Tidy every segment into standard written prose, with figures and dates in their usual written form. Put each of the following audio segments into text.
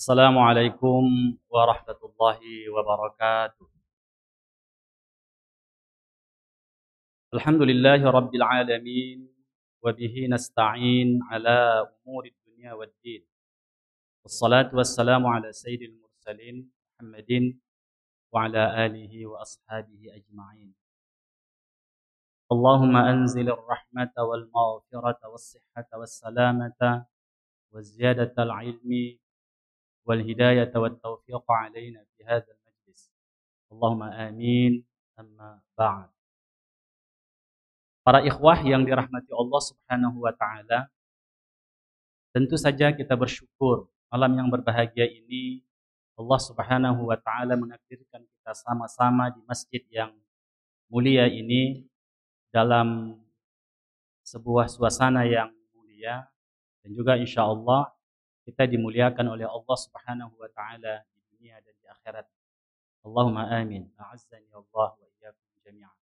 Assalamualaikum warahmatullahi wabarakatuh. Alhamdulillahi rabbil alamin wa bihi nasta'in ala umuri dunya waddin. Wassalatu wassalamu ala sayyidil mursalin Muhammadin wa ala alihi wa ashabihi ajma'in. Allahumma anzilir rahmata wal maghfirata was sihhata was salamata waz ziyadatal ilmi والهداية والتوفيق علينا في هذا المجلس اللهم آمين أما بعد. Para ikhwah yang dirahmati Allah Subhanahu wa taala, tentu saja kita bersyukur malam yang berbahagia ini Allah Subhanahu wa taala menakdirkan kita sama-sama di masjid yang mulia ini dalam sebuah suasana yang mulia, dan juga insyaallah kita dimuliakan oleh Allah Subhanahu wa taala di dunia dan di akhirat. Allahumma amin. A'azzani Allah wa iyyakum jami'an.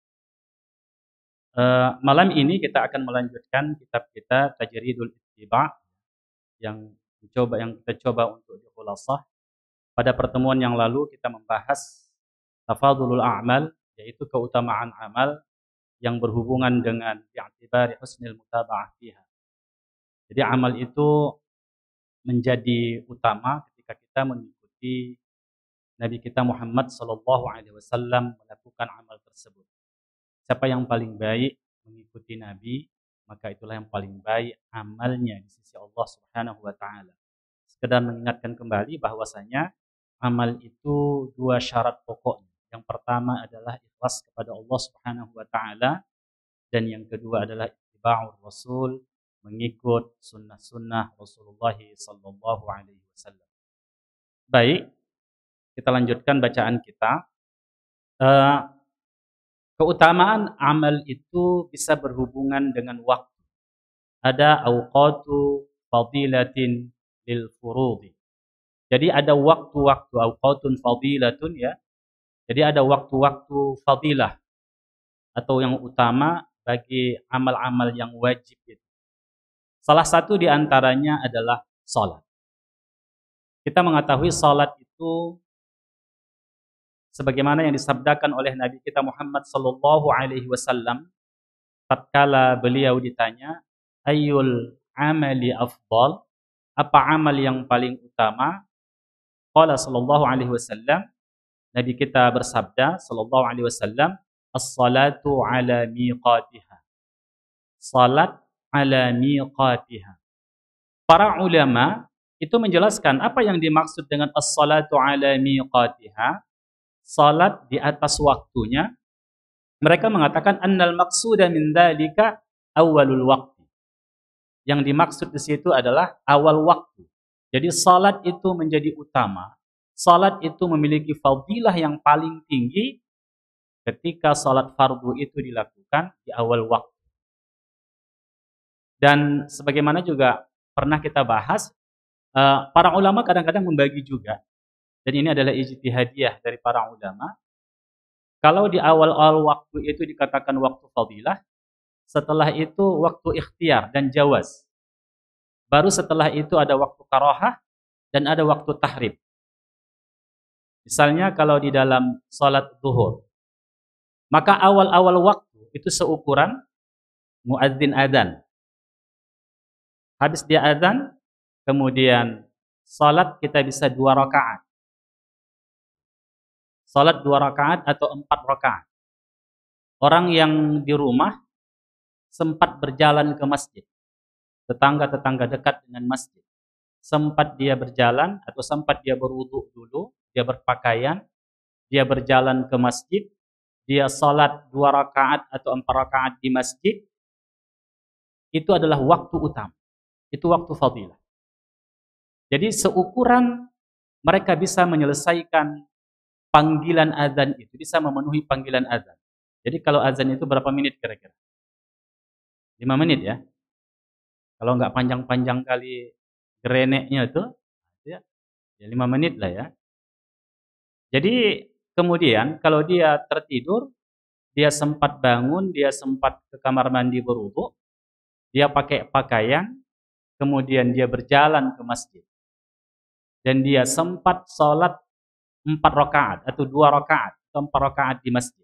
Malam ini kita akan melanjutkan kitab kita Tajridul Ittiba' yang kita coba untuk dikhulasah. Pada pertemuan yang lalu kita membahas tafadhulul a'mal, yaitu keutamaan amal yang berhubungan dengan i'tibari husnil mutaba'ah fiha. Jadi amal itu menjadi utama ketika kita mengikuti Nabi kita Muhammad sallallahu alaihi wasallam melakukan amal tersebut. Siapa yang paling baik mengikuti Nabi, maka itulah yang paling baik amalnya di sisi Allah Subhanahu wa taala. Sekedar mengingatkan kembali bahwasanya amal itu dua syarat pokoknya. Yang pertama adalah ikhlas kepada Allah Subhanahu wa taala, dan yang kedua adalah ittiba'ur rasul, mengikut sunnah-sunnah Rasulullah sallallahu alaihi wasallam. Baik, kita lanjutkan bacaan kita. Keutamaan amal itu bisa berhubungan dengan waktu. Ada awqatu fadilatin lil furudi. Jadi ada waktu-waktu, awqatun fadilatun ya. Jadi ada waktu-waktu fadilah atau yang utama bagi amal-amal yang wajib itu. Salah satu di antaranya adalah salat. Kita mengetahui salat itu sebagaimana yang disabdakan oleh Nabi kita Muhammad sallallahu alaihi wasallam tatkala beliau ditanya, ayyul amali afdal? Apa amal yang paling utama? Qala sallallahu alaihi wasallam, Nabi kita bersabda sallallahu alaihi wasallam, as-salatu ala miqatiha. Salat ala miqatiha. Para ulama itu menjelaskan apa yang dimaksud dengan as-salatu ala miqatiha, salat di atas waktunya. Mereka mengatakan annal maqsuda min dzalika awwalul waqti. Yang dimaksud di situ adalah awal waktu. Jadi salat itu menjadi utama. Salat itu memiliki fadilah yang paling tinggi ketika salat fardu itu dilakukan di awal waktu. Dan sebagaimana juga pernah kita bahas, para ulama kadang-kadang membagi juga. Dan ini adalah ijtihadiyah dari para ulama. Kalau di awal-awal waktu itu dikatakan waktu fadilah, setelah itu waktu ikhtiar dan jawaz. Baru setelah itu ada waktu karahah dan ada waktu tahrib. Misalnya kalau di dalam salat zuhur, maka awal-awal waktu itu seukuran muadzin adzan. Habis dia adzan, kemudian salat kita bisa 2 rakaat. Salat 2 rakaat atau 4 rakaat. Orang yang di rumah sempat berjalan ke masjid. Tetangga-tetangga dekat dengan masjid. Sempat dia berjalan atau sempat dia berwudu dulu, dia berpakaian, dia berjalan ke masjid, dia salat 2 rakaat atau 4 rakaat di masjid, itu adalah waktu utama. Itu waktu fadilah. Jadi seukuran mereka bisa menyelesaikan panggilan azan itu, bisa memenuhi panggilan azan. Jadi kalau azan itu berapa menit kira-kira? 5 menit ya. Kalau nggak panjang-panjang kali gereneknya itu, ya 5 menit lah ya. Jadi kemudian kalau dia tertidur, dia sempat bangun, dia sempat ke kamar mandi berwudu, dia pakai pakaian, kemudian dia berjalan ke masjid. Dan dia sempat sholat 4 rakaat atau 2 rakaat atau 4 rakaat di masjid.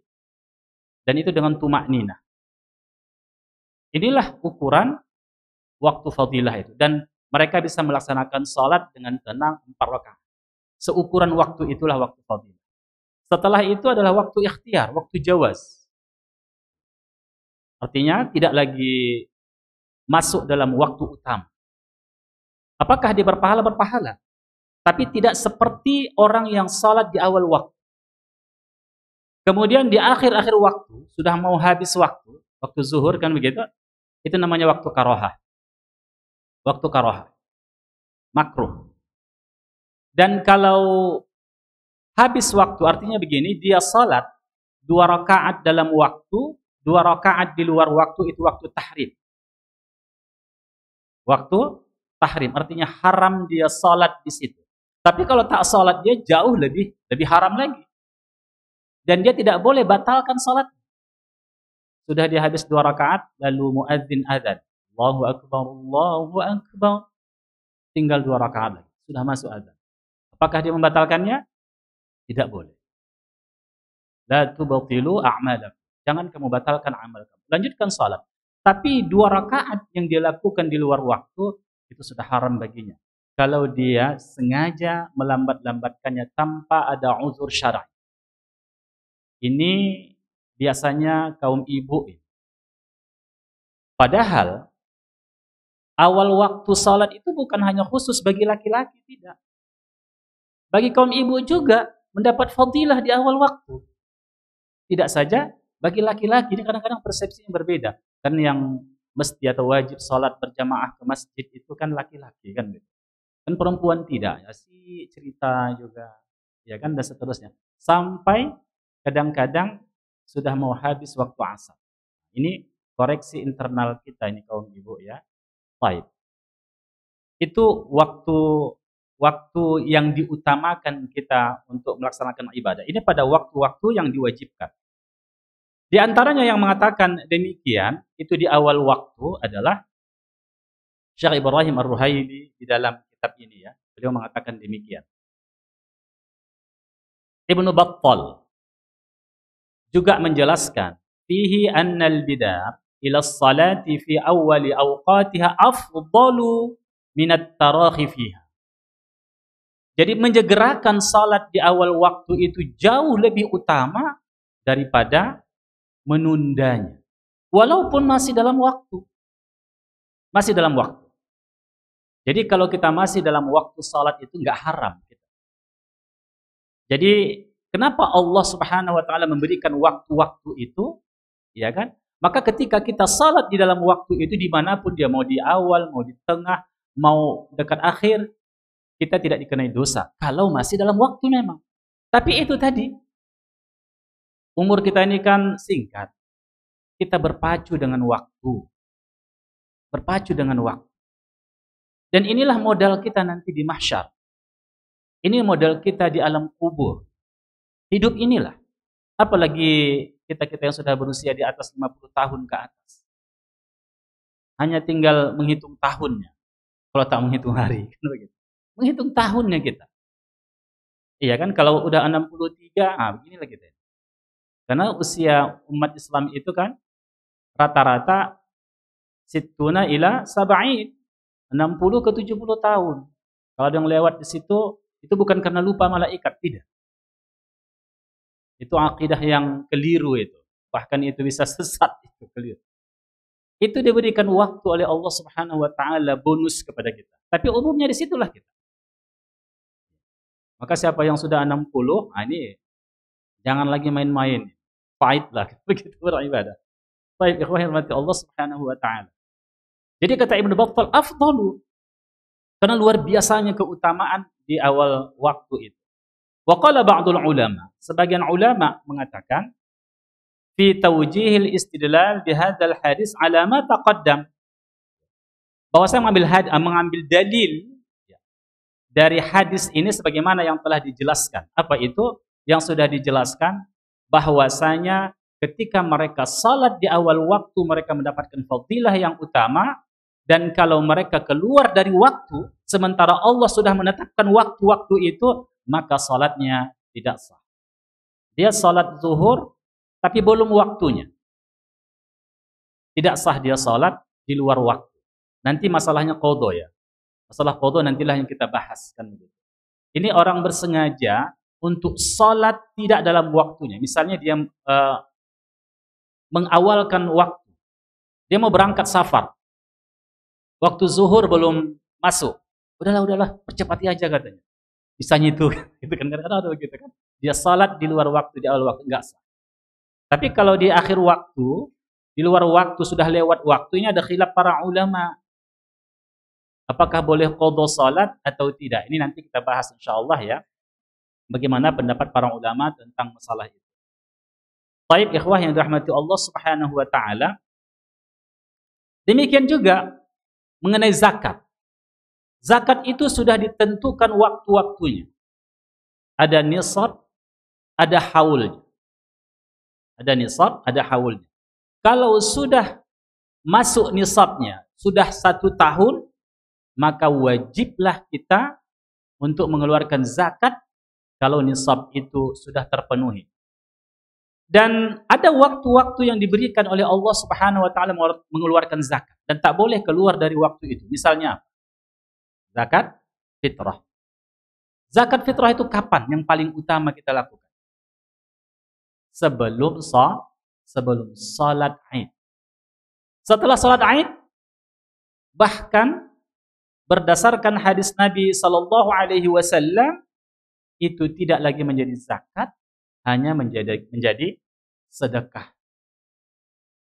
Dan itu dengan tumak nina. Inilah ukuran waktu fadilah itu. Dan mereka bisa melaksanakan sholat dengan tenang 4 rakaat. Seukuran waktu itulah waktu fadilah. Setelah itu adalah waktu ikhtiar, waktu jawaz. Artinya tidak lagi masuk dalam waktu utama. Apakah dia berpahala? Berpahala. Tapi tidak seperti orang yang salat di awal waktu. Kemudian di akhir-akhir waktu, sudah mau habis waktu zuhur kan begitu, itu namanya waktu karohah. Waktu karohah. Makruh. Dan kalau habis waktu, artinya begini, dia salat 2 rakaat dalam waktu, 2 rakaat di luar waktu, itu waktu tahrim. Waktu tahrim, artinya haram dia salat di situ. Tapi kalau tak salat dia jauh lebih haram lagi. Dan dia tidak boleh batalkan salat. Sudah dia habis 2 rakaat, lalu muadzin adzan. Allahu akbar, Allahu akbar. Tinggal 2 rakaat lagi, sudah masuk adzan. Apakah dia membatalkannya? Tidak boleh. La tubtilu a'malakum. Jangan kamu batalkan amal kamu. Lanjutkan salat. Tapi 2 rakaat yang dia lakukan di luar waktu, itu sudah haram baginya. Kalau dia sengaja melambat-lambatkannya tanpa ada uzur syar'i. Ini biasanya kaum ibu. Padahal awal waktu salat itu bukan hanya khusus bagi laki-laki, tidak. Bagi kaum ibu juga mendapat fadilah di awal waktu. Tidak saja bagi laki-laki, ini kadang-kadang persepsinya berbeda. Kan yang mesti atau wajib salat berjamaah ke masjid itu kan laki-laki kan gitu. Kan perempuan tidak, ya sih cerita juga, ya kan, dan seterusnya. Sampai kadang-kadang sudah mau habis waktu asar. Ini koreksi internal kita ini kaum ibu ya. Baik. Itu waktu yang diutamakan kita untuk melaksanakan ibadah. Ini pada waktu-waktu yang diwajibkan. Di antaranya yang mengatakan demikian, itu di awal waktu adalah Syekh Ibrahim Ar-Ruhaili di dalam kitab ini ya. Beliau mengatakan demikian. Ibnu Battal juga menjelaskan, fihi annal bid'ah ila salati fi awwali awqatiha afdalu minat tarakhi fiha. Jadi menyegerakan salat di awal waktu itu jauh lebih utama daripada menundanya. Walaupun masih dalam waktu. Masih dalam waktu. Jadi kalau kita masih dalam waktu salat itu enggak haram. Jadi kenapa Allah Subhanahu wa taala memberikan waktu-waktu itu? Ya kan? Maka ketika kita salat di dalam waktu itu dimanapun dia, mau di awal, mau di tengah, mau dekat akhir, kita tidak dikenai dosa. Kalau masih dalam waktu memang. Tapi itu tadi, umur kita ini kan singkat. Kita berpacu dengan waktu. Berpacu dengan waktu. Dan inilah modal kita nanti di mahsyar. Ini modal kita di alam kubur. Hidup inilah. Apalagi kita-kita yang sudah berusia di atas 50 tahun ke atas. Hanya tinggal menghitung tahunnya. Kalau tak menghitung hari. Menghitung tahunnya kita. Iya kan, kalau udah 63, beginilah kita. Karena usia umat Islam itu kan rata-rata situna ila sab'in. 60 ke 70 tahun. Kalau ada yang lewat di situ, itu bukan karena lupa malaikat, tidak. Itu akidah yang keliru itu. Bahkan itu bisa sesat, itu keliru. Itu diberikan waktu oleh Allah Subhanahu wa taala bonus kepada kita. Tapi umumnya di situlah kita. Maka siapa yang sudah 60, ini jangan lagi main-main. Pahitlah begitu beribadah. Baik, ikhwah yang dirahmati Allah Subhanahu wa taala. Jadi kata Ibnu Battal afdalu, karena luar biasanya keutamaan di awal waktu itu. Wa qala ba'dul ulama, sebagian ulama mengatakan fi tawjihil istidlal bihadzal hadis ala ma taqaddam, bahwa saya mengambil dalil dari hadis ini sebagaimana yang telah dijelaskan. Apa itu? Yang sudah dijelaskan bahwasanya ketika mereka salat di awal waktu mereka mendapatkan fadilah yang utama, dan kalau mereka keluar dari waktu sementara Allah sudah menetapkan waktu-waktu itu, maka salatnya tidak sah. Dia salat zuhur tapi belum waktunya, tidak sah dia salat di luar waktu. Nanti masalahnya qadha ya. Masalah qadha nantilah yang kita bahas kan begitu. Ini orang bersengaja untuk salat tidak dalam waktunya. Misalnya dia mengawalkan waktu. Dia mau berangkat safar. Waktu zuhur belum masuk. Udahlah, percepati aja katanya. Misalnya itu kan kadang-kadang ada begitu kan. Dia salat di luar waktu, di awal waktu enggak sah. Tapi kalau di akhir waktu, di luar waktu sudah lewat waktunya, ada khilaf para ulama. Apakah boleh qadha salat atau tidak? Ini nanti kita bahas insyaallah ya. Bagaimana pendapat para ulama tentang masalah itu. Baik, ikhwah yang dirahmati Allah Subhanahu wa taala. Demikian juga mengenai zakat. Zakat itu sudah ditentukan waktu-waktunya. Ada nisab, ada haulnya. Ada nisab, ada haulnya. Kalau sudah masuk nisabnya, sudah 1 tahun, maka wajiblah kita untuk mengeluarkan zakat kalau nisab itu sudah terpenuhi. Dan ada waktu-waktu yang diberikan oleh Allah Subhanahu wa taala mengeluarkan zakat dan tak boleh keluar dari waktu itu. Misalnya zakat fitrah. Zakat fitrah itu kapan yang paling utama kita lakukan? Sebelum salat Id. Setelah salat Id, bahkan berdasarkan hadis Nabi sallallahu alaihi wasallam itu tidak lagi menjadi zakat, hanya menjadi sedekah.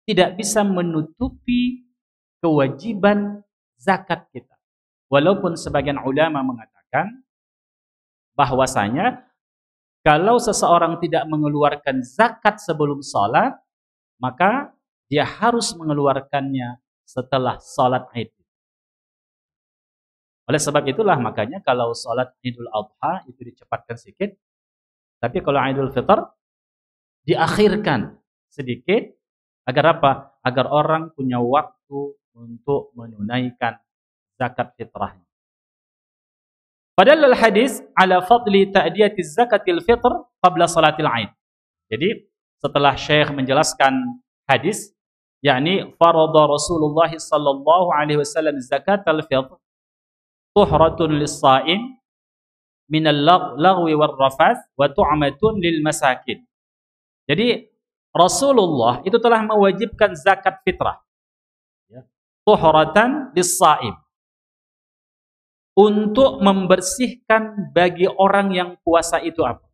Tidak bisa menutupi kewajiban zakat kita. Walaupun sebagian ulama mengatakan bahwasanya kalau seseorang tidak mengeluarkan zakat sebelum salat, maka dia harus mengeluarkannya setelah salat Id. Oleh sebab itulah makanya kalau salat Idul Adha itu dicepatkan sedikit, tapi kalau Idul Fitr diakhirkan sedikit. Agar apa? Agar orang punya waktu untuk menunaikan zakat fitrahnya. Padahal hadis ala fadli ta'diyati zakatil fitr qabla salatil Id. Jadi setelah Syekh menjelaskan hadis, yakni farada Rasulullah sallallahu alaihi wasallam zakatal fitr tuhratun lis-shaim minal lagwi war rafath wa tu'matun lil masakin. Jadi Rasulullah itu telah mewajibkan zakat fitrah. Tuhratan lis-shaim. Untuk membersihkan bagi orang yang puasa itu apa?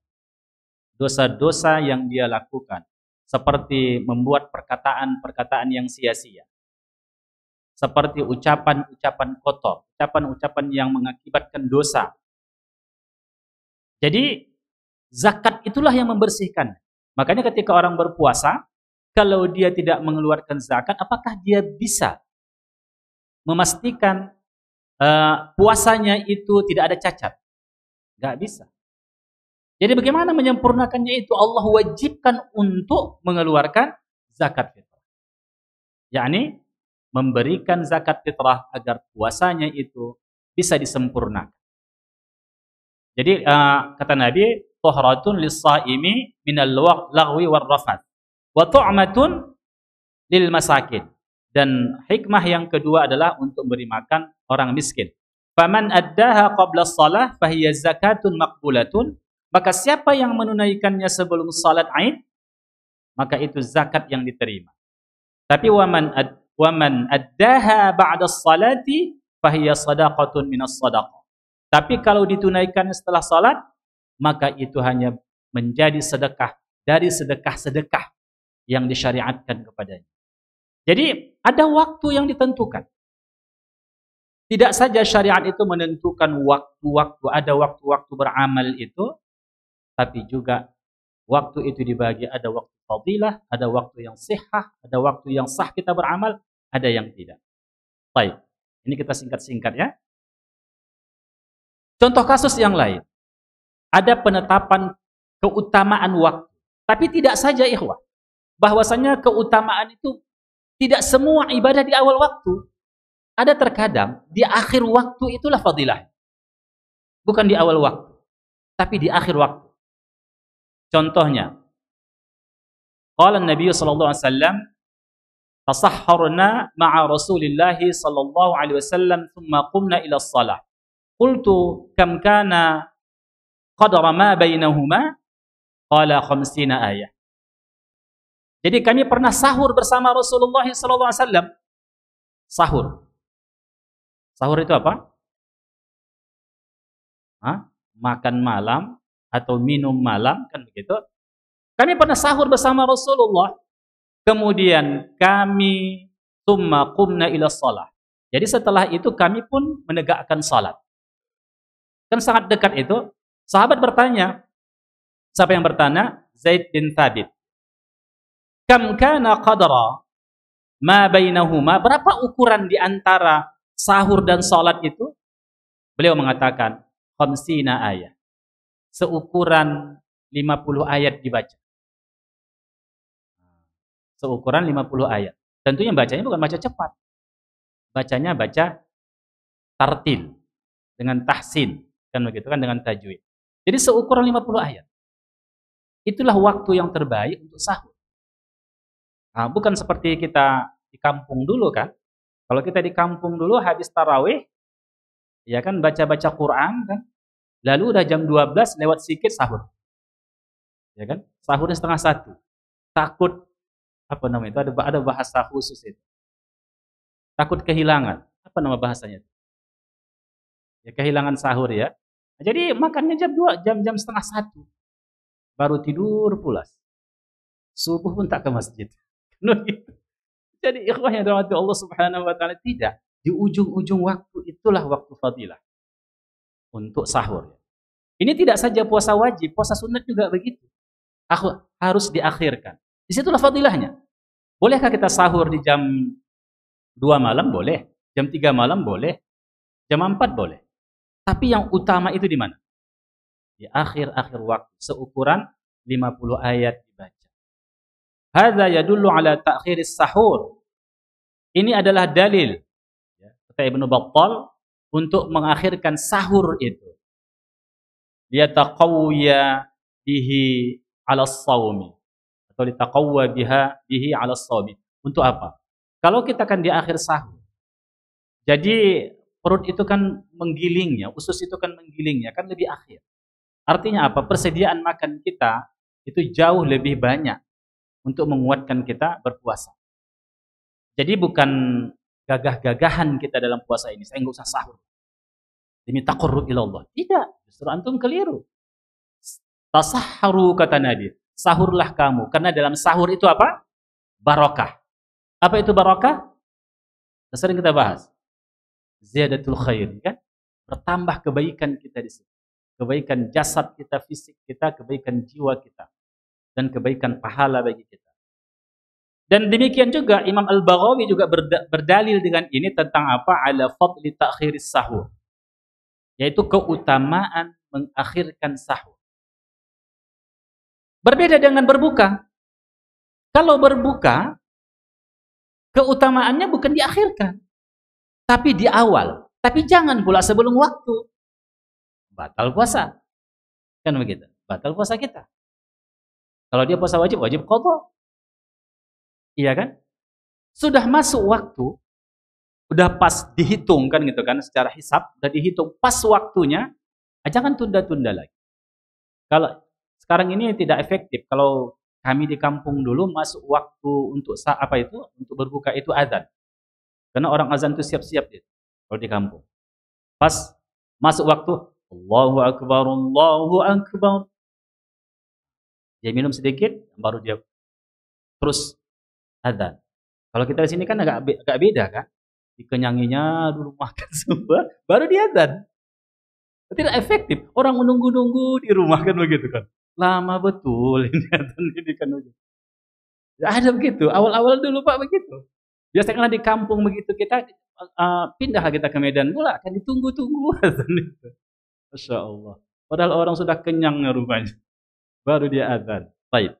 Dosa-dosa yang dia lakukan. Seperti membuat perkataan-perkataan yang sia-sia. Seperti ucapan-ucapan kotor. Ucapan-ucapan yang mengakibatkan dosa. Jadi zakat itulah yang membersihkan. Makanya ketika orang berpuasa, kalau dia tidak mengeluarkan zakat, apakah dia bisa memastikan puasanya itu tidak ada cacat? Nggak bisa. Jadi bagaimana menyempurnakannya itu? Allah wajibkan untuk mengeluarkan zakat fitrah. Yakni memberikan zakat fitrah agar puasanya itu bisa disempurnakan. Jadi kata Nabi, tuhratun lis-shaimi minal lagwi war rafath wa tu'matun lil masakin. Dan hikmah yang kedua adalah untuk memberi makan orang miskin. Faman addaha qabla shalah fahiya zakatun maqbulatun. Maka siapa yang menunaikannya sebelum salat Id, maka itu zakat yang diterima. Tapi waman addaha ba'da salati fahiya sadaqatun minas sadaqah. Tapi kalau ditunaikan setelah salat, maka itu hanya menjadi sedekah dari sedekah-sedekah yang disyariatkan kepadanya. Jadi ada waktu yang ditentukan. Tidak saja syariat itu menentukan waktu-waktu, ada waktu-waktu beramal itu, tapi juga waktu itu dibagi, ada waktu fadilah, ada waktu yang sihah, ada waktu yang sah kita beramal, ada yang tidak. Baik, ini kita singkat-singkat ya. Contoh kasus yang lain, ada penetapan keutamaan waktu. Tapi tidak saja ikhwah, bahwasanya keutamaan itu tidak semua ibadah di awal waktu. Ada terkadang di akhir waktu itulah fadilah. Bukan di awal waktu, tapi di akhir waktu. Contohnya, qala Nabi sallallahu alaihi wasallam, tasahharna ma'a Rasulillah sallallahu alaihi wasallam thumma qumna ila shalah. Qultu kam kana qadra ma bainahuma? Qala 50 ayah. Jadi kami pernah sahur bersama Rasulullah sallallahu alaihi wasallam. Sahur. Sahur itu apa? Makan malam atau minum malam, kan begitu. Kami pernah sahur bersama Rasulullah. Kemudian kami tsumma qumna ila shalah. Jadi setelah itu kami pun menegakkan salat. Kan sangat dekat itu. Sahabat bertanya, siapa yang bertanya? Zaid bin Thabit. Kam kana qadra ma bainahuma? Berapa ukuran di antara sahur dan salat itu? Beliau mengatakan 50 ayat. Seukuran 50 ayat dibaca. Seukuran 50 ayat. Tentunya bacanya bukan baca cepat. Bacanya baca tartil dengan tahsin, kan begitu kan, dengan tajwid. Jadi seukuran 50 ayat. Itulah waktu yang terbaik untuk sahur. Bukan seperti kita di kampung dulu kan. Kalau kita di kampung dulu habis tarawih, ya kan, baca-baca Quran kan. Lalu udah jam 12 lewat sedikit sahur. Ya kan? Sahurnya setengah 1. Takut apa namanya itu, ada bahasa khusus itu. Takut kehilangan. Apa nama bahasanya? Ya, kehilangan sahur ya. Jadi makannya jam 2, jam setengah 1. Baru tidur pulas. Subuh pun tak ke masjid. Jadi ikhwah yang dirahmati Allah Subhanahu wa taala, tidak. Di ujung-ujung waktu itulah waktu fadilah untuk sahur. Ini tidak saja puasa wajib, puasa sunat juga begitu. Harus diakhirkan. Disitulah fadilahnya. Bolehkah kita sahur di jam 2 malam? Boleh. Jam 3 malam? Boleh. Jam 4 boleh. Tapi yang utama itu di mana? Di akhir-akhir waktu. Seukuran 50 ayat dibaca. Hadza yadullu ala ta'khiris sahur. Ini adalah dalil, kata Ibnu Battal, untuk mengakhirkan sahur itu. Liyataqawya bihi 'ala shaumi, atau litaqawwa bihi 'ala shaumi. Untuk apa? Kalau kita kan di akhir sahur, jadi perut itu kan menggilingnya, usus itu kan menggilingnya, kan lebih akhir. Artinya apa? Persediaan makan kita itu jauh lebih banyak untuk menguatkan kita berpuasa. Jadi bukan gagah-gagahan kita dalam puasa ini, saya nggak usah sahur demi taqarrub ila Allah. Tidak, justru antum keliru. Tasahharu, kata Nabi, sahurlah kamu, karena dalam sahur itu apa? Barakah. Apa itu barakah? Sering kita bahas. Ziyadatul khair, kan? Bertambah kebaikan kita di situ. Kebaikan jasad kita, fisik kita, kebaikan jiwa kita, dan kebaikan pahala bagi kita. Dan demikian juga Imam Al-Baghawi juga berdalil dengan ini tentang apa? Ala fadli ta'khiris sahur. Yaitu keutamaan mengakhirkan sahur. Berbeda dengan berbuka. Kalau berbuka, keutamaannya bukan diakhirkan, tapi di awal. Tapi jangan pula sebelum waktu. Batal puasa. Kan begitu. Batal puasa kita. Kalau dia puasa wajib, wajib qadha. Iya kan? Sudah masuk waktu, udah pas dihitung kan gitu kan, secara hisab udah dihitung pas waktunya, jangan tunda-tunda lagi. Kalau sekarang ini tidak efektif. Kalau kami di kampung dulu masuk waktu untuk apa itu? Untuk berbuka itu azan. Karena orang azan itu siap-siap gitu kalau di kampung. Pas masuk waktu, Allahu akbar, Allahu akbar. Dia minum sedikit, baru dia terus adzan. Kalau kita di sini kan agak beda kan? Dikenyanginya dulu makan semua, baru dia adzan. Tidak efektif. Orang menunggu-nunggu di rumah kan begitu kan. Lama betul ini adzan ini kan begitu. Ada begitu. Awal-awal dulu Pak begitu. Biasanya di kampung begitu kita pindah kita ke Medan pula akan ditunggu-tunggu adzan itu. Masya Allah. Padahal orang sudah kenyang rupanya. Baru dia adzan. Baik.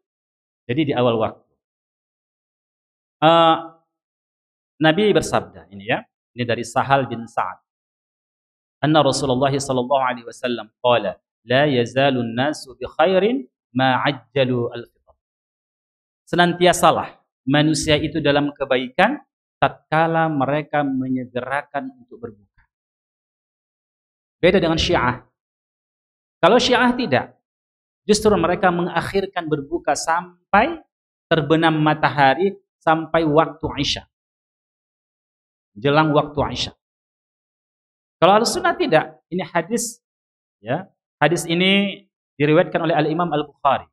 Jadi di awal waktu. Nabi bersabda ini ya. Ini dari Sahal bin Sa'ad. Anna Rasulullah sallallahu alaihi wasallam qala la yazalun nasu bi khairin ma ajjalu al-fitr. Senantiasalah manusia itu dalam kebaikan tatkala mereka menyegerakan untuk berbuka. Beda dengan Syiah. Kalau Syiah tidak, justru mereka mengakhirkan berbuka sampai terbenam matahari, sampai waktu Isya. Jelang waktu Isya. Kalau Ahlussunnah tidak, ini hadis ya. Hadis ini diriwayatkan oleh Al-Imam Al-Bukhari.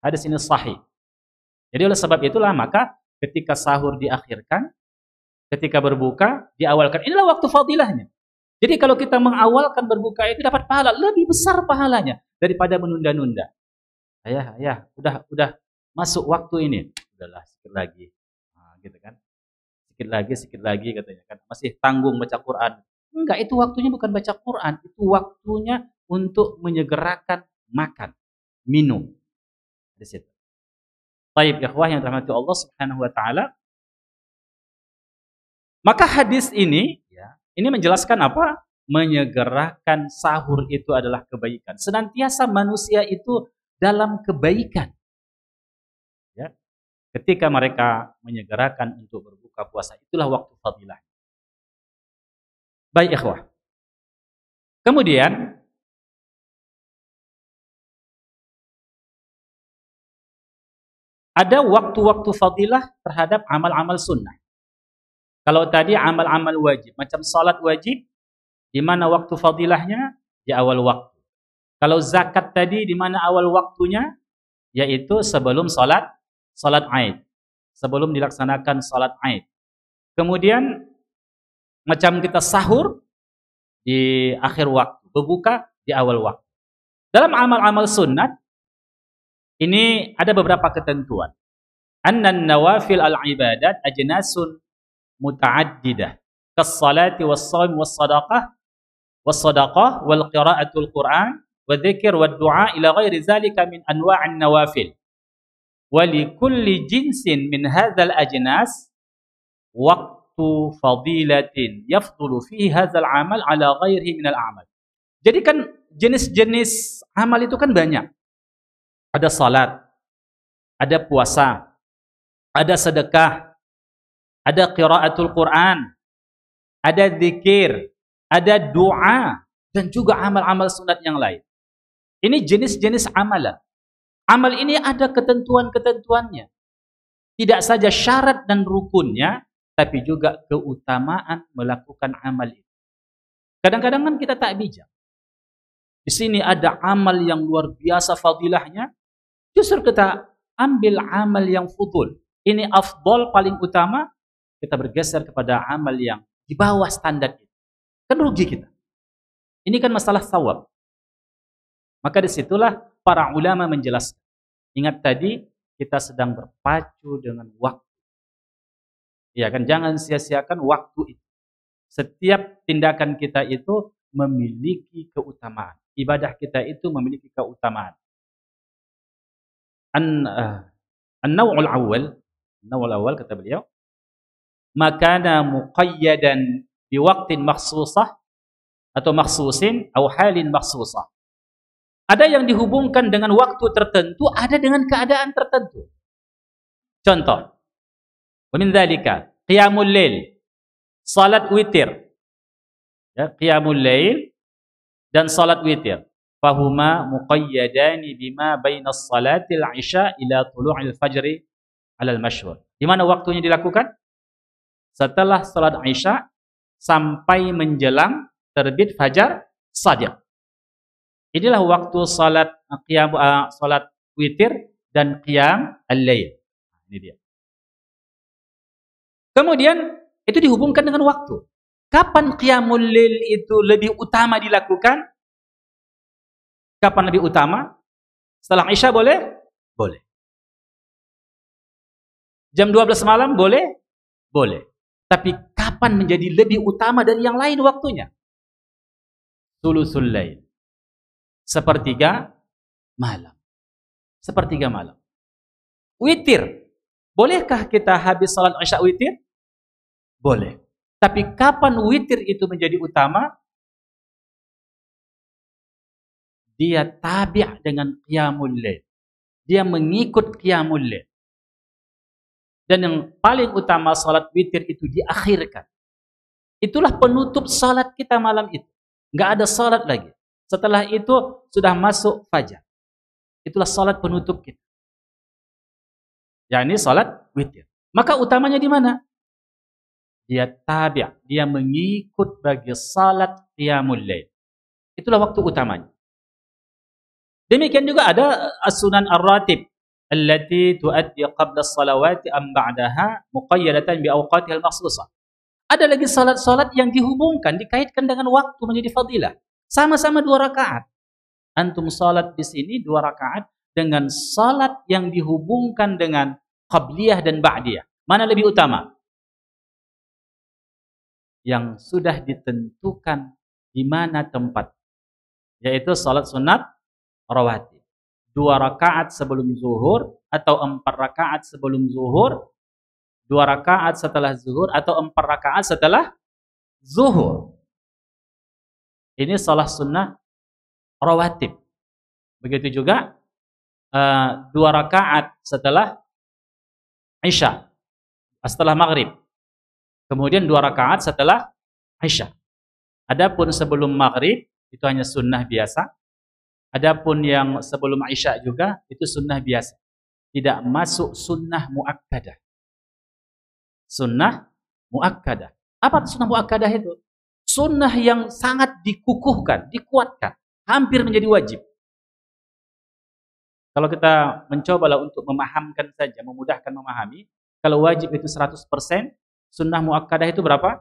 Hadis ini sahih. Jadi oleh sebab itulah maka ketika sahur diakhirkan, ketika berbuka diawalkan. Inilah waktu fadilahnya. Jadi kalau kita mengawalkan berbuka itu dapat pahala lebih besar pahalanya daripada menunda-nunda. Ayah, udah masuk waktu ini. Udahlah sedikit lagi. Nah, gitu kan. Sedikit lagi katanya kan. Masih tanggung baca Quran. Enggak, itu waktunya bukan baca Quran, itu waktunya untuk menyegerakan makan, minum. Di situ. Baik, ikhwah yang dirahmati Allah Subhanahu wa taala. Maka hadis ini ya, ini menjelaskan apa? Menyegerakan sahur itu adalah kebaikan. Senantiasa manusia itu dalam kebaikan. Ya. Ketika mereka menyegerakan untuk berbuka puasa, itulah waktu fadilah. Baik ikhwah. Kemudian ada waktu-waktu fadilah terhadap amal-amal sunnah. Kalau tadi amal-amal wajib, macam salat wajib, di mana waktu fadilahnya? Di awal waktu. Kalau zakat tadi di mana awal waktunya? Yaitu sebelum salat Aid. Sebelum dilaksanakan salat Aid. Kemudian macam kita sahur di akhir waktu, berbuka di awal waktu. Dalam amal-amal sunnat ini ada beberapa ketentuan. Annan nawafil al-ibadat ajnasun muta'addidah kas-salati was-shaum was-sadaqah wal qira'atul Qur'an wa dzikr wad du'a ila ghairi zalika min anwa'in nawafil. Wa li kulli jinsin min hadzal ajnas waqtu fadilatin yafdulu fihi hadzal amal ala ghairihi minal a'mal. Jadi kan jenis-jenis amal itu kan banyak. Ada salat, ada puasa, ada sedekah, ada qiraatul Quran, ada zikir, ada doa, dan juga amal-amal sunat yang lain. Ini jenis-jenis amalan. Amal ini ada ketentuan-ketentuannya. Tidak saja syarat dan rukunnya, tapi juga keutamaan melakukan amal itu. Kadang-kadang kan kita tak bijak. Di sini ada amal yang luar biasa fadilahnya, justru kita ambil amal yang fudul. Ini afdol paling utama, kita bergeser kepada amal yang di bawah standar itu. Kan rugi kita. Ini kan masalah sawab. Maka disitulah para ulama menjelaskan. Ingat tadi, kita sedang berpacu dengan waktu. Ya kan, jangan sia-siakan waktu itu. Setiap tindakan kita itu memiliki keutamaan. Ibadah kita itu memiliki keutamaan. An-naw'ul awal kata beliau, makana muqayyadan biwaqtin makhsusah atau makhsusin atau halin makhsusah. Ada yang dihubungkan dengan waktu tertentu, ada dengan keadaan tertentu. Contoh, wa min dzalika qiyamul lail, salat witir. Ya, qiyamul lail dan salat witir. Fahuma muqayyadani bima bainas salatil isya ila tulu'il fajri 'alal masyhur. Di mana waktunya dilakukan? Setelah salat isya sampai menjelang terbit fajar shadiq. Inilah waktu salat witir dan qiyam al-lail. Ini dia. Kemudian itu dihubungkan dengan waktu. Kapan qiyamul lail itu lebih utama dilakukan? Kapan lebih utama? Setelah Isya boleh? Boleh. Jam 12 malam boleh? Boleh. Tapi kapan menjadi lebih utama dari yang lain waktunya? Sulusul lail. Sepertiga malam. Sepertiga malam. Witir. Bolehkah kita habis salat Isya witir? Boleh. Tapi kapan witir itu menjadi utama? Dia tabi' dengan qiyamul lail. Dia mengikut qiyamul lail. Dan yang paling utama salat witir itu diakhirkan. Itulah penutup salat kita malam itu. Enggak ada salat lagi. Setelah itu sudah masuk fajar. Itulah salat penutup kita. yakni salat witir. Maka utamanya di mana? Dia tabi', dia mengikut bagi salat qiyamul lail. Itulah waktu utamanya. Demikian juga ada as-sunan ar-ratib allati tuaddi qabla as-salawati am ba'daha muqayyadatan bi awqatiha al-makhsusah. Ada lagi salat-salat yang dihubungkan, dikaitkan dengan waktu menjadi fadilah. Sama-sama 2 rakaat. Antum salat di sini 2 rakaat dengan salat yang dihubungkan dengan qabliyah dan ba'diyah. Mana lebih utama? Yang sudah ditentukan di mana tempat, yaitu salat sunat rawatib. 2 rakaat sebelum zuhur atau 4 rakaat sebelum zuhur, 2 rakaat setelah zuhur atau 4 rakaat setelah zuhur. Ini salat sunnah rawatib. Begitu juga 2 rakaat setelah Isya, setelah maghrib. Kemudian 2 rakaat setelah Isya. Adapun sebelum maghrib itu hanya sunnah biasa. Adapun yang sebelum Isya juga itu sunnah biasa. Tidak masuk sunnah muakkadah. Sunnah muakkadah. Apa sunnah muakkadah itu? Sunnah yang sangat dikukuhkan, dikuatkan, hampir menjadi wajib. Kalau kita mencobalah untuk memahamkan saja, memudahkan memahami, kalau wajib itu 100%, sunnah muakkadah itu berapa?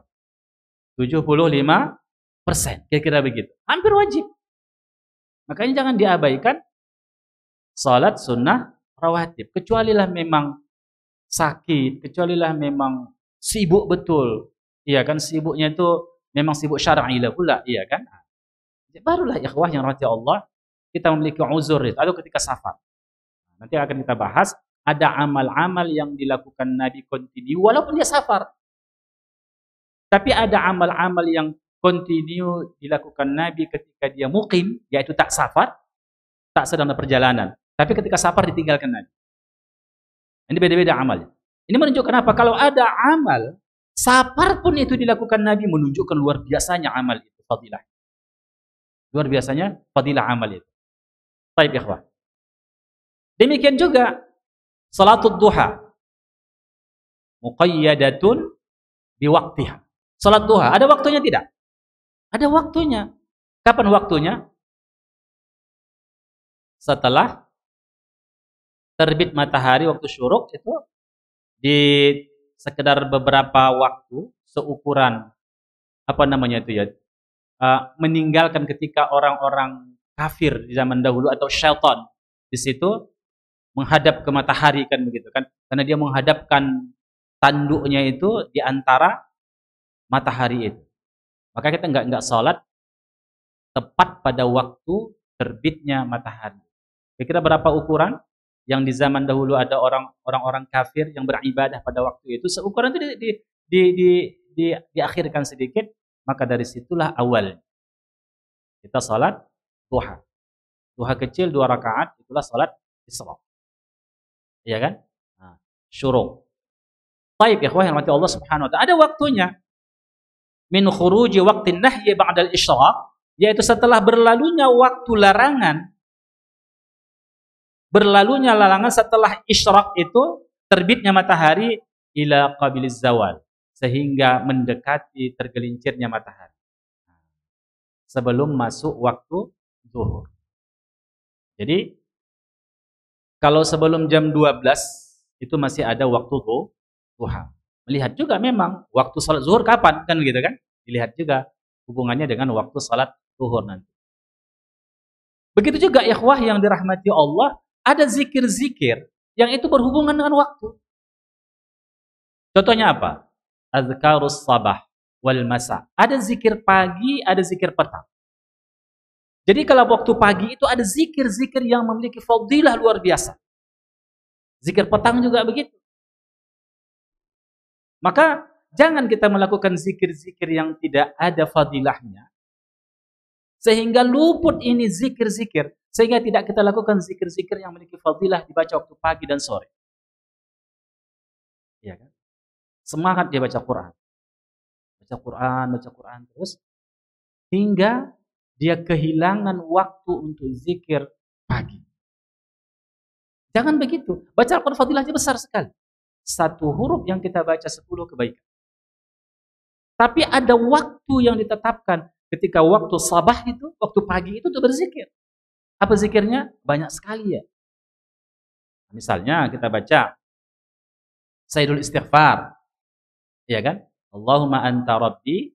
75%, kira-kira begitu. Hampir wajib. Makanya jangan diabaikan salat sunnah rawatib. Kecualilah memang sakit, kecualilah memang sibuk betul. Iya kan, sibuknya itu memang sibuk syar'i lah pula, iya kan? Barulah ikhwah yang rahmati Allah, kita memiliki uzur itu, atau ketika safar. Nanti akan kita bahas, ada amal-amal yang dilakukan Nabi kontinu walaupun dia safar. Tapi ada amal-amal yang kontinu dilakukan Nabi ketika dia muqim, yaitu tak safar, tak sedang dalam perjalanan. Tapi ketika safar ditinggalkan Nabi. Ini beda-beda amalnya. Ini menunjukkan apa? Kalau ada amal, safar pun itu dilakukan Nabi, menunjukkan luar biasanya amal itu, fadilah. Luar biasanya fadilah amal itu. Baik, ikhwah. Demikian juga salatul duha. Muqayyadatun biwaqtiha. Salat duha, ada waktunya tidak? Ada waktunya. Kapan waktunya? Setelah terbit matahari waktu syuruk itu di sekedar beberapa waktu seukuran apa namanya itu ya? Meninggalkan ketika orang-orang kafir di zaman dahulu atau syaitan di situ menghadap ke matahari kan begitu kan, karena dia menghadapkan tanduknya itu di antara matahari itu. Maka kita enggak salat tepat pada waktu terbitnya matahari. Kira-kira berapa ukuran yang di zaman dahulu ada orang-orang kafir yang beribadah pada waktu itu, seukuran itu diakhirkan sedikit, maka dari situlah awal kita salat duha. Duha kecil 2 rakaat, itulah salat isra. Iya kan? Nah, syuruk. Baik, ikhwah yang mati Allah Subhanahu wa taala. Ada waktunya. Min khuruji waqtin nahyi ba'dal isyraq, yaitu setelah berlalunya waktu larangan. Berlalunya larangan setelah isyraq itu terbitnya matahari ila qabiliz zawal, sehingga mendekati tergelincirnya matahari. Sebelum masuk waktu zuhur. Jadi kalau sebelum jam 12 itu masih ada waktu duha. Melihat juga memang waktu salat zuhur kapan, kan gitu kan? Dilihat juga hubungannya dengan waktu salat zuhur nanti. Begitu juga ikhwah yang dirahmati Allah, ada zikir-zikir yang itu berhubungan dengan waktu. Contohnya apa? Azkarus sabah wal masa. Ada zikir pagi, ada zikir petang. Jadi kalau waktu pagi itu ada zikir-zikir yang memiliki fadilah luar biasa. Zikir petang juga begitu. Maka jangan kita melakukan zikir-zikir yang tidak ada fadilahnya. Sehingga luput ini zikir-zikir. Sehingga tidak kita lakukan zikir-zikir yang memiliki fadilah dibaca waktu pagi dan sore. Ya kan? Semangat dia baca Quran. Baca Quran terus. Hingga dia kehilangan waktu untuk zikir pagi. Jangan begitu. Baca Al-Quran fadilahnya besar sekali. Satu huruf yang kita baca 10 kebaikan. Tapi ada waktu yang ditetapkan. Ketika waktu sabah itu, waktu pagi itu untuk berzikir. Apa zikirnya? Banyak sekali ya. Misalnya kita baca Sayyidul Istighfar. Iya kan? Allahumma anta rabbi,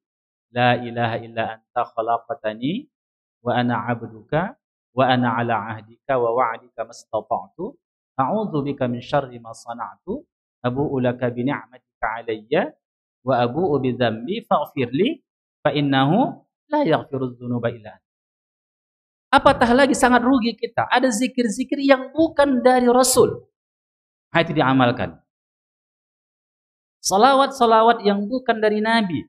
la ilaha illa anta khalaqatani, wa ana abduka, wa ana ala ahdika wa wa'dika mastata'tu, a'udzu bika min syarri ma sana'tu, abu'u laka bi ni'matika alayya, wa abu'u bi dzambi faghfirli, fa innahu la yaghfiru dzunuba illa anta. Apatah lagi sangat rugi kita. Ada zikir-zikir yang bukan dari Rasul. Nah, itu diamalkan. Salawat-salawat yang bukan dari Nabi.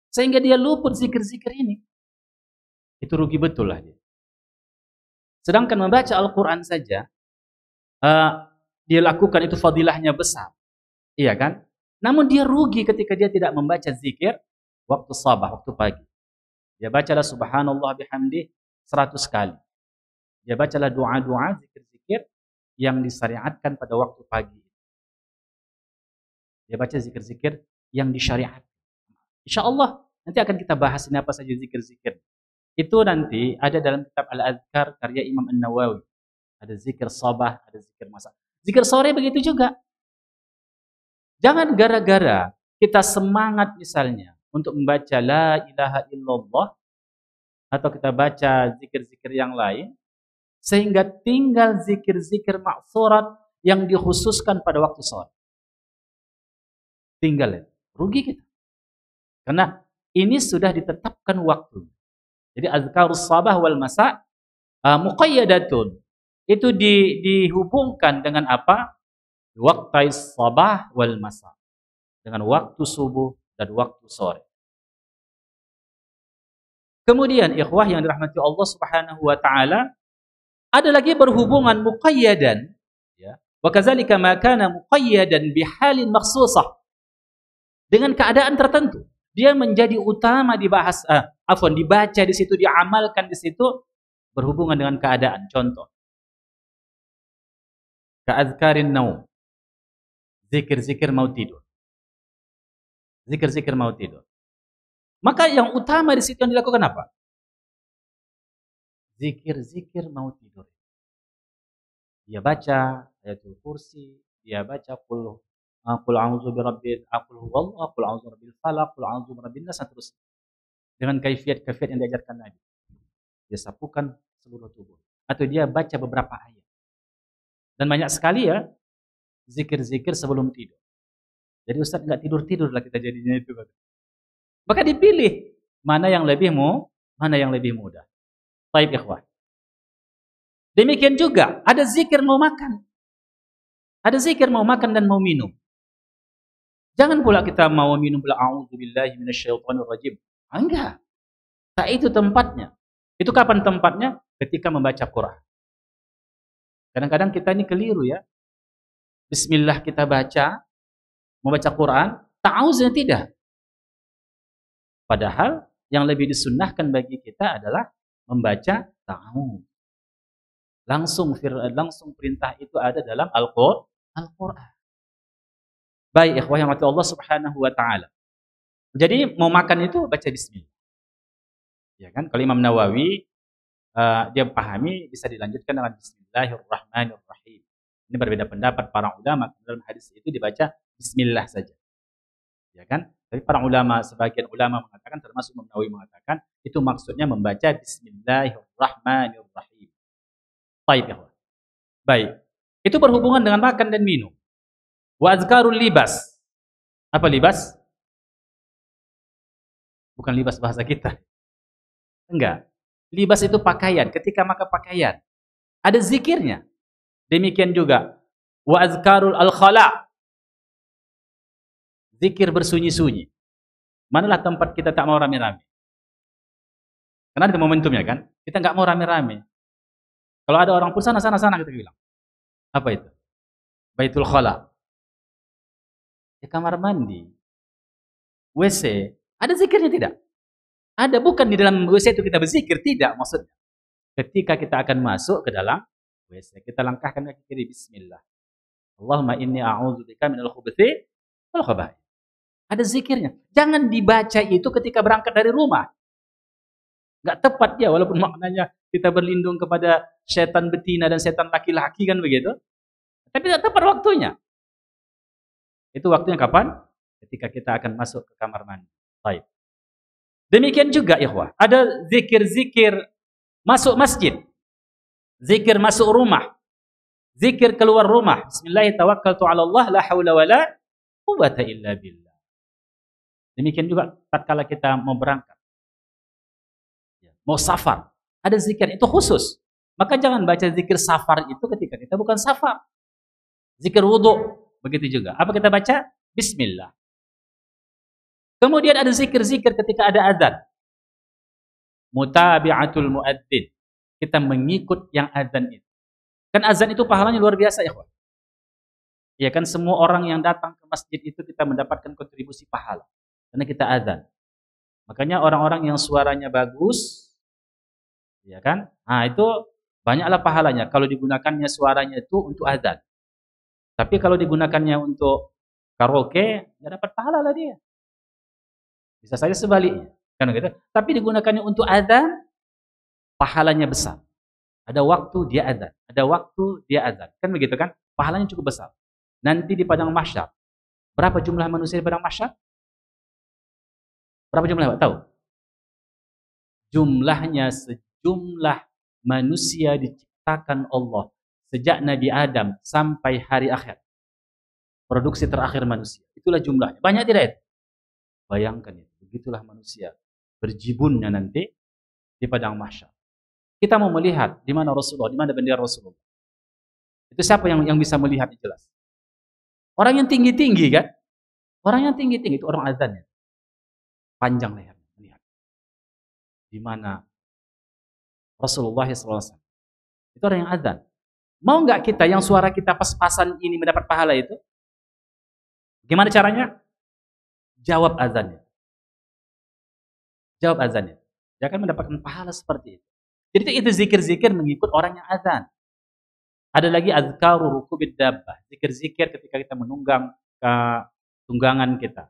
Sehingga dia luput zikir-zikir ini. Itu rugi betul lah dia. Sedangkan membaca Al-Quran saja, dia lakukan itu fadilahnya besar. Iya kan? Namun dia rugi ketika dia tidak membaca zikir waktu sabah, waktu pagi. Dia bacalah subhanallah bihamdih 100 kali. Dia bacalah doa-doa, zikir-zikir yang disyariatkan pada waktu pagi. Dia baca zikir-zikir yang disyariatkan. Insya Allah nanti akan kita bahas ini apa saja zikir-zikir. Itu nanti ada dalam kitab Al-Adhkar karya Imam An-Nawawi. Ada zikir sabah, ada zikir masa. Zikir sore begitu juga. Jangan gara-gara kita semangat misalnya untuk membaca la ilaha illallah atau kita baca zikir-zikir yang lain sehingga tinggal zikir-zikir maksurat yang dikhususkan pada waktu sore. Tinggal ya. Rugi kita. Karena ini sudah ditetapkan waktu. Jadi azkarus sabah wal masa muqayyadatun. Itu dihubungkan dengan apa? Waktu sabah wal masa. Dengan waktu subuh dan waktu sore. Kemudian ikhwah yang dirahmati Allah Subhanahu wa taala, ada lagi berhubungan muqayyadan, ya. Wa kadzalika ma kana muqayyadan bihalin makhsusah. Dengan keadaan tertentu. Dia menjadi utama dibahas, dibaca di situ, diamalkan di situ berhubungan dengan keadaan. Contoh. Ka'adzkarin naum. Zikir-zikir mau tidur. Zikir-zikir mau tidur. Maka yang utama di situ yang dilakukan apa? Zikir-zikir mau tidur. Dia baca ayatul kursi, dia baca qul a'udzu birabbil qul huwallahu, qul a'udzu birabbil falaq, qul a'udzu birabbin nas, terus dengan kaifiat-kaifiat yang diajarkan Nabi. Dia sapukan seluruh tubuh atau dia baca beberapa ayat. Dan banyak sekali ya zikir-zikir sebelum tidur. Jadi Ustaz enggak tidur-tidur lah kita jadinya itu. Maka dipilih mana yang lebih mudah. Baik ikhwan. Demikian juga ada zikir mau makan. Ada zikir mau makan dan mau minum. Jangan pula kita mau minum pula a'udzubillahi minasyaitonir rajim. Enggak. Tak itu tempatnya. Itu kapan tempatnya? Ketika membaca Quran. Kadang-kadang kita ini keliru ya. Bismillah kita baca, membaca Quran, ta'awuznya tidak. Padahal yang lebih disunnahkan bagi kita adalah membaca ta'awuz. Langsung perintah itu ada dalam Al-Quran. Baik ikhwah yang mati Allah Subhanahu wa taala. Jadi mau makan itu baca bismillah. Ya kan? Kalau Imam Nawawi dia pahami bisa dilanjutkan dengan bismillahirrahmanirrahim. Ini berbeda pendapat para ulama. Dalam hadis itu dibaca Bismillah saja, ya kan? Tapi para ulama, sebagian ulama mengatakan, termasuk Imam Nawawi mengatakan, itu maksudnya membaca Bismillahirrahmanirrahim. Baik, ya. Baik. Itu berhubungan dengan makan dan minum. Wa azkarul libas. Apa libas? Bukan libas bahasa kita. Enggak. Libas itu pakaian. Ketika maka pakaian, ada zikirnya. Demikian juga wa azkarul al-khala. Zikir bersunyi-sunyi. Manalah tempat kita tak mau rame-rame. Karena ada momentumnya kan. Kita nggak mau rame-rame. Kalau ada orang pun sana kita bilang. Apa itu? Baitul khala. Ya, kamar mandi. WC. Ada zikirnya tidak? Ada, bukan di dalam WC itu kita berzikir, tidak maksudnya. Ketika kita akan masuk ke dalam WC, kita langkahkan kaki kiri, bismillah. Allahumma inni a'udzubika minal khubuthi wal khaba'ith. Ada zikirnya. Jangan dibaca itu ketika berangkat dari rumah. Enggak tepat ya, walaupun maknanya kita berlindung kepada setan betina dan setan laki-laki kan begitu. Tapi tidak tepat waktunya. Itu waktunya kapan? Ketika kita akan masuk ke kamar mandi. Baik. Demikian juga ikhwah, ada zikir-zikir masuk masjid, zikir masuk rumah, zikir keluar rumah. Bismillahirrahmanirrahim, ala Allah, la haula wala quwwata illa billah. Demikian juga tatkala kita mau berangkat, mau safar, ada zikir itu khusus. Maka jangan baca zikir safar itu ketika kita bukan safar. Zikir wudu, begitu juga. Apa kita baca? Bismillah. Kemudian ada zikir-zikir ketika ada azan. Mutabi'atul muadzin. Kita mengikut yang azan itu. Kan azan itu pahalanya luar biasa ya, kawan. Ya kan, semua orang yang datang ke masjid itu kita mendapatkan kontribusi pahala. Karena kita azan. Makanya orang-orang yang suaranya bagus, ya kan? Nah, itu banyaklah pahalanya kalau digunakannya suaranya itu untuk azan. Tapi kalau digunakannya untuk karaoke, nggak dapat pahala lah dia. Bisa saja sebaliknya, kan gitu. Tapi digunakannya untuk azan, pahalanya besar. Ada waktu dia azan, ada waktu dia azan, kan begitu kan? Pahalanya cukup besar. Nanti di padang mahsyar, berapa jumlah manusia di padang mahsyar? Berapa jumlah, Pak? Tahu? Jumlahnya sejumlah manusia diciptakan Allah sejak Nabi Adam sampai hari akhir. Produksi terakhir manusia. Itulah jumlahnya. Banyak tidak itu? Bayangkan itu. Begitulah manusia berjibunnya nanti di padang mahsyar. Kita mau melihat di mana Rasulullah, di mana bendera Rasulullah. Itu siapa yang bisa melihat jelas? Orang yang tinggi-tinggi kan? Orang yang tinggi-tinggi itu orang azannya. Panjang lehernya, melihat. Di mana Rasulullah SAW. Itu orang yang azan. Mau nggak kita yang suara kita pas-pasan ini mendapat pahala itu? Gimana caranya? Jawab azannya. Jawab azannya. Dia akan mendapatkan pahala seperti itu. Jadi itu zikir-zikir mengikut orang yang azan. Ada lagi azkaru rukubid dabbah. Zikir-zikir ketika kita menunggang tunggangan kita.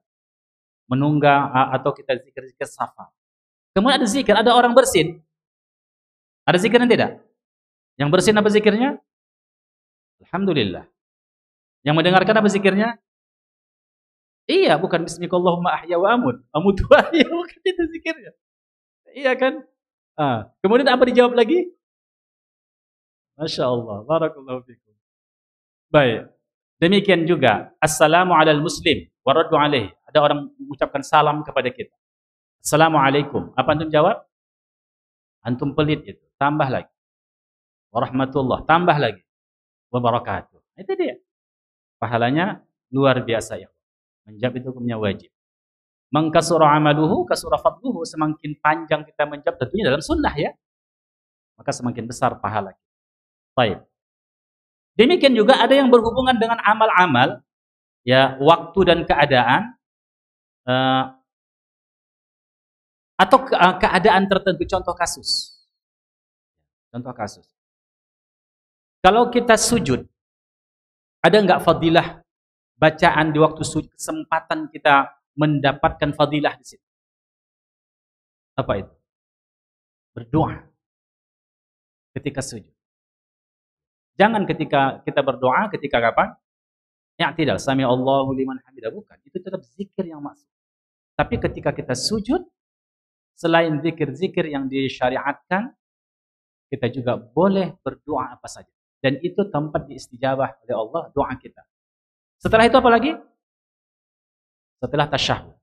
Menunggang atau kita zikir-zikir safar. Kemudian ada zikir, ada orang bersin. Ada zikirnya tidak? Yang bersin apa zikirnya? Alhamdulillah. Yang mendengarkan apa zikirnya? Iya, bukan bismikallahumma ahya wa amut. Amut wa ahya, bukan itu zikirnya. Iya kan? Kemudian apa dijawab lagi? Masya Allah, barakallahu fikum. Baik. Demikian juga, assalamu alal muslim, waraddu alaihi. Ada orang mengucapkan salam kepada kita. Assalamualaikum. Apa antum jawab? Antum pelit itu. Tambah lagi. Warahmatullah. Tambah lagi. Wabarakatuh. Itu dia. Pahalanya luar biasa ya. Menjawab itu hukumnya wajib. Mengkasura amaluhu, kasura fadluhu. Semakin panjang kita menjawab, tentunya dalam sunnah ya. Maka semakin besar pahala. Baik. Demikian juga ada yang berhubungan dengan amal-amal, ya, waktu dan keadaan, atau keadaan tertentu. Contoh kasus. Contoh kasus. Kalau kita sujud, ada nggak fadilah bacaan di waktu sujud, kesempatan kita mendapatkan fadilah di situ? Apa itu? Berdoa ketika sujud. Jangan ketika kita berdoa, ketika kapan? I'tidal, sami Allahu liman hamidah, bukan. Itu tetap zikir yang maksud. Tapi ketika kita sujud, selain zikir-zikir yang disyariatkan, kita juga boleh berdoa apa saja. Dan itu tempat diistijabah oleh Allah doa kita. Setelah itu apa lagi? Setelah tasyahud.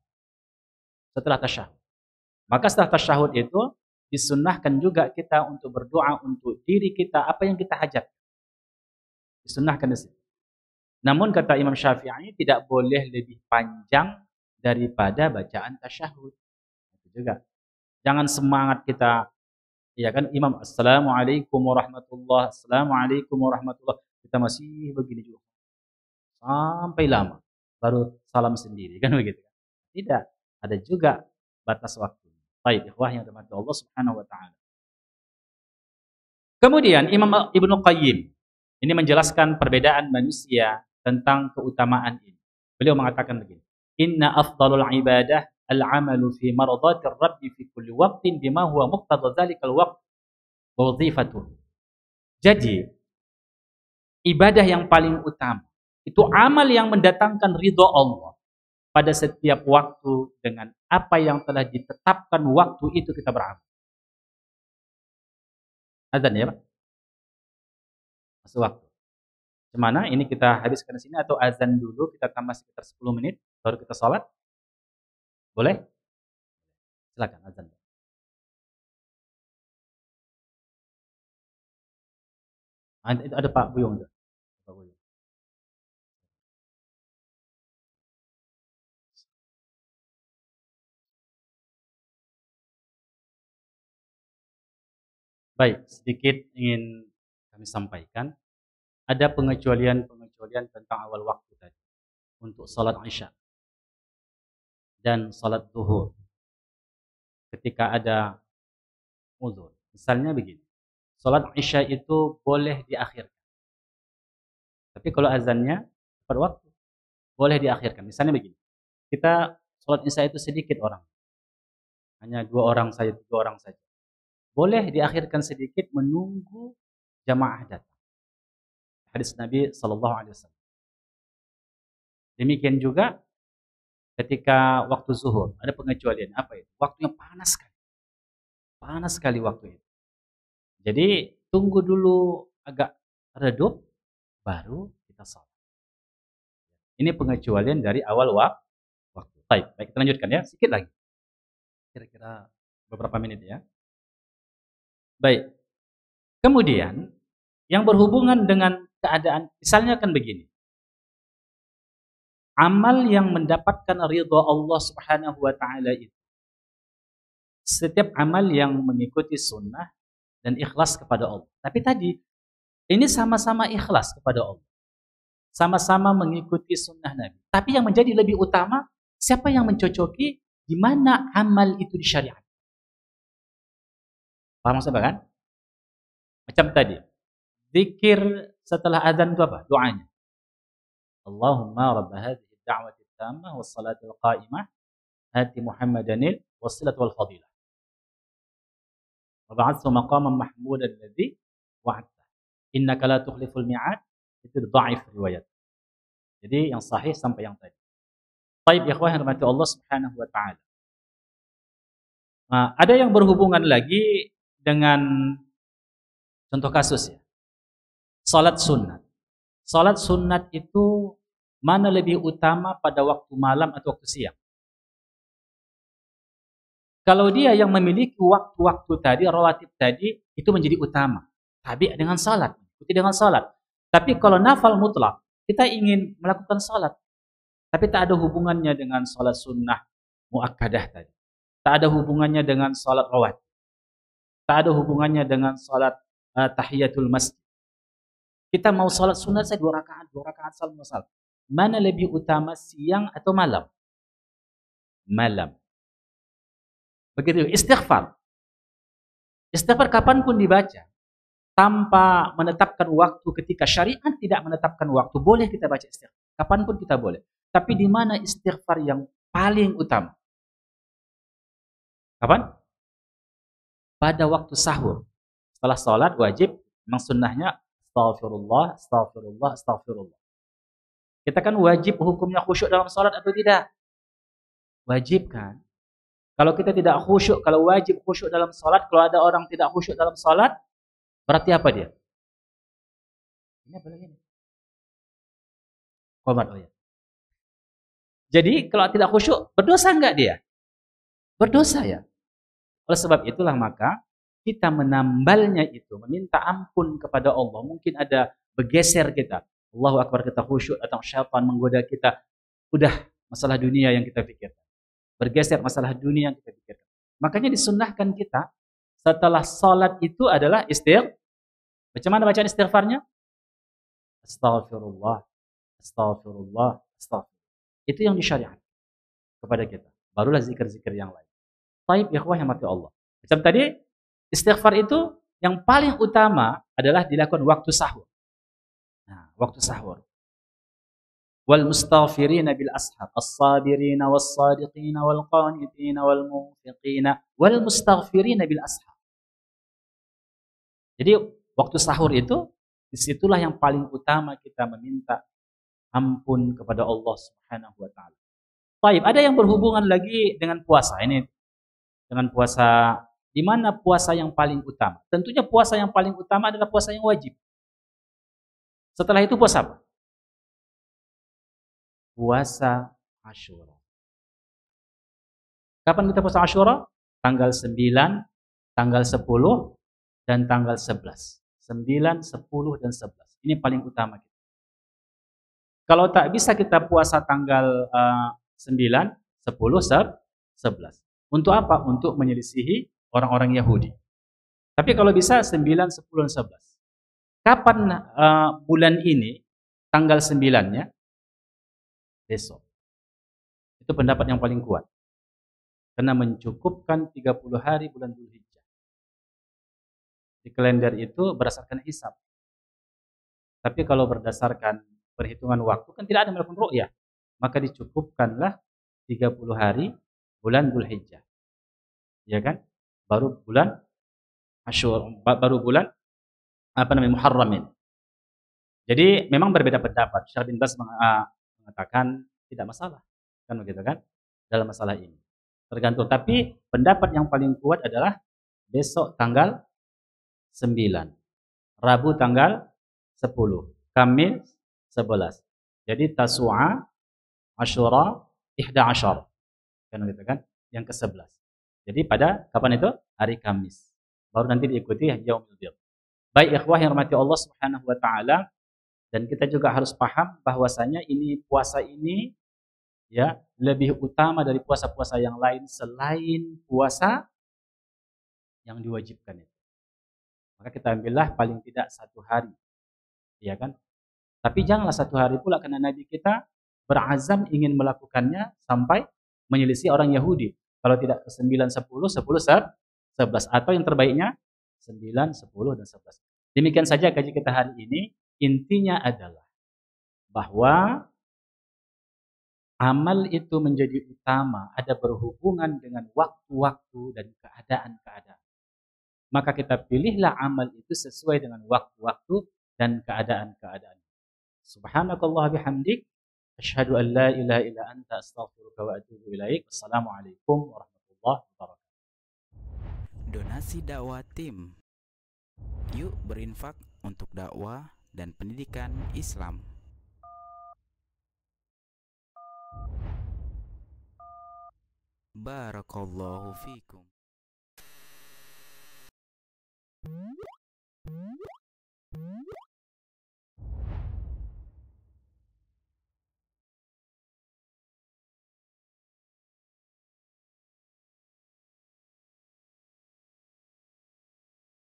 Setelah tasyahud. Maka setelah tasyahud itu disunnahkan juga kita untuk berdoa untuk diri kita, apa yang kita hajat. Disunnahkan di situ. Namun kata Imam Syafi'i tidak boleh lebih panjang daripada bacaan tasyahud. Itu juga. Jangan semangat kita, ya kan, Imam Assalamualaikum warahmatullahi, Assalamualaikum warahmatullahi, kita masih begini juga sampai lama baru salam sendiri, kan begitu. Tidak, ada juga batas waktu. Baik, ikhwah yang dirahmati Allah Subhanahu wa taala. Kemudian Imam Ibnu Qayyim ini menjelaskan perbedaan manusia tentang keutamaan ini. Beliau mengatakan begini, "Inna afdalul ibadah al-amalu fi maradatir rabbi fi kulli waqtin bima huwa muqtada dzalikal waqt wa wazifatuh." Jadi, ibadah yang paling utama itu amal yang mendatangkan ridha Allah pada setiap waktu dengan apa yang telah ditetapkan waktu itu kita beramal. Azan ya, Pak? Masuk waktu. Gimana? Ini kita habiskan di sini atau azan dulu, kita tambah sekitar 10 menit baru kita sholat? Boleh? Silakan azan. Ada Pak Buyung. Pak Buyung. Baik, sedikit ingin kami sampaikan. Ada pengecualian-pengecualian tentang awal waktu tadi untuk salat Isya dan salat Zuhur. Ketika ada uzur. Misalnya begini. Salat Isya itu boleh diakhirkan. Tapi kalau azannya pada waktu, boleh diakhirkan. Misalnya begini. Kita salat Isya itu sedikit orang. Hanya 2 orang saja, 3 orang saja. Boleh diakhirkan sedikit menunggu jamaah datang. Hadis Nabi sallallahu alaihi wasallam. Demikian juga ketika waktu zuhur, ada pengecualian. Apa itu? Waktunya panas sekali. Panas sekali waktu itu. Jadi tunggu dulu agak redup, baru kita salat. Ini pengecualian dari awal waktu. Baik, kita lanjutkan ya. Sedikit lagi. Kira-kira beberapa menit ya. Baik. Kemudian yang berhubungan dengan keadaan, misalnya kan begini. Amal yang mendapatkan ridha Allah Subhanahu wa taala itu, setiap amal yang mengikuti sunnah dan ikhlas kepada Allah. Tapi tadi ini sama-sama ikhlas kepada Allah. Sama-sama mengikuti sunnah Nabi. Tapi yang menjadi lebih utama, siapa yang mencocoki di mana amal itu disyariatkan. Paham maksudnya kan? Macam tadi. Zikir setelah azan itu apa? Doanya. Allahumma rabb hadhihi ad-da'wati at-tammah was-salati al-qa'imah ati Muhammadanil was-silatu wal fadilah. Wa ba'athu maqaman mahmudan alladhi wa'adta. Innaka la tukhliful mi'ad. Itu dhaif riwayat. Jadi yang sahih sampai yang tadi. Baik, ikhwah yang dirahmati Allah Subhanahu wa taala. Nah, ada yang berhubungan lagi dengan contoh kasus ya. Salat sunat. Salat sunat itu mana lebih utama pada waktu malam atau waktu siang? Kalau dia yang memiliki waktu-waktu tadi, relatif tadi, itu menjadi utama. Tabi dengan salat, ikuti dengan salat. Tapi kalau nafal mutlak, kita ingin melakukan salat, tapi tak ada hubungannya dengan salat sunnah muakkadah tadi. Tak ada hubungannya dengan salat rawatib. Tak ada hubungannya dengan salat tahiyatul masjid. Kita mau salat sunat saya 2 rakaat salat. Mana lebih utama, siang atau malam? Malam. Begitu istighfar. Istighfar kapanpun dibaca tanpa menetapkan waktu, ketika syariat tidak menetapkan waktu, boleh kita baca istighfar. Kapanpun kita boleh. Tapi di mana istighfar yang paling utama? Kapan? Pada waktu sahur. Setelah sholat wajib, memang sunnahnya Astaghfirullah, astaghfirullah, astaghfirullah. Kita kan wajib hukumnya khusyuk dalam salat atau tidak? Wajib kan? Kalau kita tidak khusyuk, kalau wajib khusyuk dalam salat, kalau ada orang tidak khusyuk dalam salat, berarti apa dia? Ini apa lagi nih? Qomat, oh ya. Jadi kalau tidak khusyuk, berdosa enggak dia? Berdosa ya. Oleh sebab itulah maka kita menambalnya itu, meminta ampun kepada Allah. Mungkin ada bergeser kita. Allahu Akbar, kita khusyuk, atau syaitan menggoda kita. Udah masalah dunia yang kita pikirkan. Bergeser masalah dunia yang kita pikirkan. Makanya disunnahkan kita setelah salat itu adalah bagaimana bacaan istighfarnya? Astaghfirullah, astaghfirullah, astaghfirullah. Itu yang disyariat kepada kita. Barulah zikir-zikir yang lain. Taib ikhwah yang mati Allah. Macam tadi, istighfar itu yang paling utama adalah dilakukan waktu sahur. Nah, waktu sahur. Wal mustaghfirina bil ashar, as-sabirina was-sadiqina wal qanitina wal munfiqina wal mustaghfirina bil ashar. Jadi waktu sahur itu disitulah yang paling utama kita meminta ampun kepada Allah Subhanahu wa taala. Baik, ada yang berhubungan lagi dengan puasa. Ini dengan puasa, di mana puasa yang paling utama? Tentunya puasa yang paling utama adalah puasa yang wajib. Setelah itu puasa apa? Puasa Asyura. Kapan kita puasa Asyura? Tanggal 9, tanggal 10, dan tanggal 11. 9, 10, dan 11. Ini paling utama kita. Kalau tak bisa kita puasa tanggal 9, 10, 11. Untuk apa? Untuk menyelisihi orang-orang Yahudi. Tapi kalau bisa 9, 10, dan 11. Kapan bulan ini? Tanggal 9-nya? Besok. Itu pendapat yang paling kuat. Karena mencukupkan 30 hari bulan Dzulhijjah. Di kalender itu berdasarkan hisab. Tapi kalau berdasarkan perhitungan waktu, kan tidak ada melakukan ru'yah. Maka dicukupkanlah 30 hari bulan Dzulhijjah. Ya kan? Baru bulan Asyura, baru bulan Muharram ini. Jadi memang berbeda pendapat. Syekh bin Baz mengatakan tidak masalah. Kan begitu kan? Dalam masalah ini. Tergantung. Tapi pendapat yang paling kuat adalah besok tanggal 9. Rabu tanggal 10. Kamis 11. Jadi Tasu'a, Asyura, 11. Kan begitu kan? Yang ke-11. Jadi pada kapan itu? Hari Kamis. Baru nanti diikuti Yaumul Bid. Baik ikhwah yang rahmati Allah Subhanahu wa taala, dan kita juga harus paham bahwasanya ini puasa ini ya lebih utama dari puasa-puasa yang lain selain puasa yang diwajibkan itu. Maka kita ambillah paling tidak 1 hari. Ya kan? Tapi janganlah 1 hari pula, karena Nabi kita berazam ingin melakukannya sampai menyelisih orang Yahudi. Kalau tidak ke 9, 10, 10, 11. Atau yang terbaiknya 9, 10, dan 11. Demikian saja kaji kita hari ini. Intinya adalah bahwa amal itu menjadi utama, ada berhubungan dengan waktu-waktu dan keadaan-keadaan. Maka kita pilihlah amal itu sesuai dengan waktu-waktu dan keadaan-keadaan. Subhanakallah bihamdik, asyhadu an la ilaha illa anta, astaghfiruka wa atubu ilaik. Wassalamualaikum warahmatullahi wabarakatuh. Donasi dakwah tim. Yuk berinfak untuk dakwah dan pendidikan Islam. Barakallahu fikum.